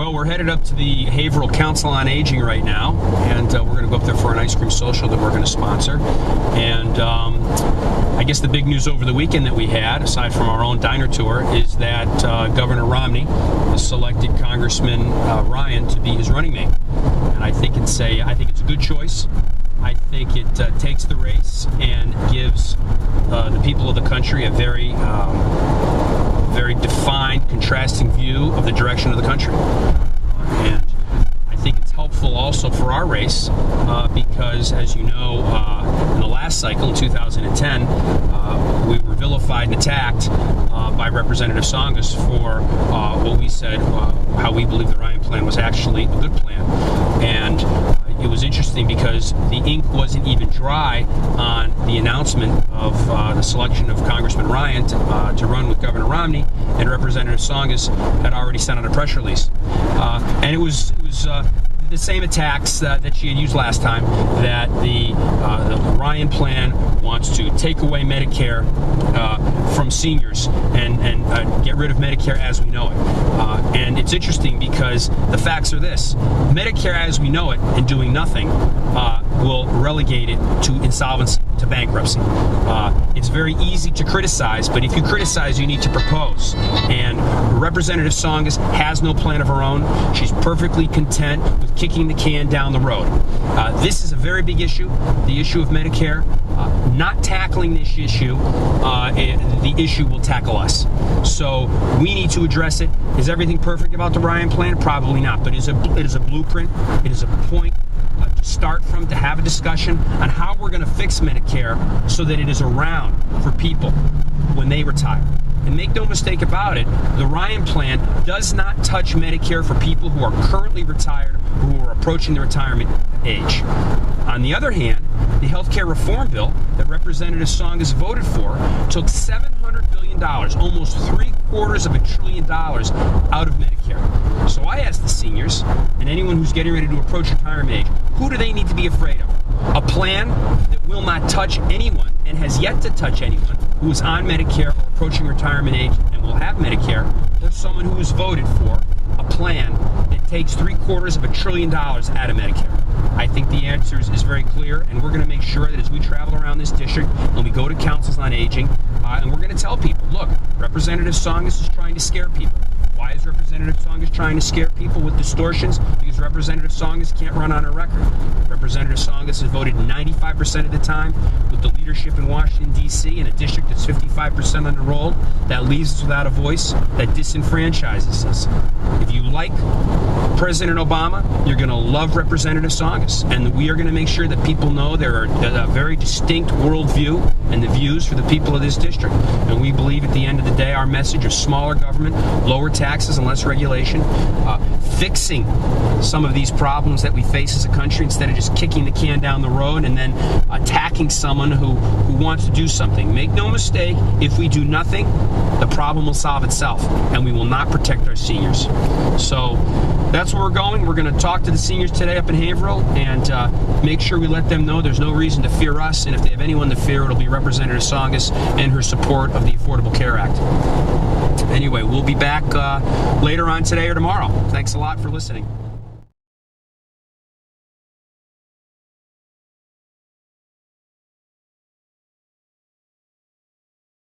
Well, we're headed up to the Haverhill Council on Aging right now, and we're going to go up there for an ice cream social that we're going to sponsor. And I guess the big news over the weekend that we had, aside from our own diner tour, is that Governor Romney has selected Congressman Ryan to be his running mate. And I think it's a good choice. I think it takes the race and gives the people of the country a very defined, contrasting view of the direction of the country. And I think it's helpful also for our race because, as you know, in the last cycle, in 2010, we were vilified and attacked by Representative Tsongas for what we said, how we believe the Ryan plan was actually a good plan. And it was interesting because the ink wasn't even dry on the announcement of the selection of Congressman Ryan to run with Governor Romney, and Representative Tsongas had already sent out a press release. And it was the same attacks that she had used last time, that the Ryan plan wants to take away Medicare from seniors and get rid of Medicare as we know it. And it's interesting because the facts are this: Medicare as we know it and doing nothing will relegate it to insolvency, to bankruptcy. It's very easy to criticize, but if you criticize, you need to propose. And Representative Tsongas has no plan of her own. She's perfectly content with kicking the can down the road. This is a very big issue, the issue of Medicare. Not tackling this issue, the issue will tackle us. So we need to address it. Is everything perfect about the Ryan plan? Probably not, but it is a blueprint. It is a point to start from, to have a discussion on how we're going to fix Medicare so that it is around for people when they retire. And make no mistake about it, the Ryan plan does not touch Medicare for people who are currently retired or who are approaching the retirement age. On the other hand, the health care reform bill that Representative Tsongas voted for took $700 billion, almost $750 billion out of Medicare. So I asked the seniors and anyone who's getting ready to approach retirement age, who do they need to be afraid of? A plan that will not touch anyone and has yet to touch anyone who is on Medicare or approaching retirement age and will have Medicare, or someone who has voted for a plan that takes $750 billion out of Medicare? I think the answer is very clear, and we're going to make sure that as we travel around this district and we go to councils on aging, and we're going to tell people, look, Representative Tsongas is trying to scare people. Why is Representative Tsongas trying to scare people with distortions? Because Representative Tsongas can't run on a record. Representative Tsongas has voted 95% of the time with the leadership in Washington, D.C., in a district that's 55% enrolled. That leaves us without a voice, that disenfranchises us. If you like President Obama, you're going to love Representative Tsongas. And we are going to make sure that people know there are a very distinct worldview and the views for the people of this district. And we believe at the end of the day, our message of smaller government, lower taxes and less regulation, fixing some of these problems that we face as a country instead of just kicking the can down the road and then attacking someone who wants to do something. Make no mistake, if we do nothing, the problem will solve itself, and we will not protect our seniors. So that's where we're going. We're going to talk to the seniors today up in Haverhill and make sure we let them know there's no reason to fear us, and if they have anyone to fear, it'll be Representative Tsongas and her support of the Affordable Care Act. Anyway, we'll be back later on today or tomorrow. Thanks a lot for listening.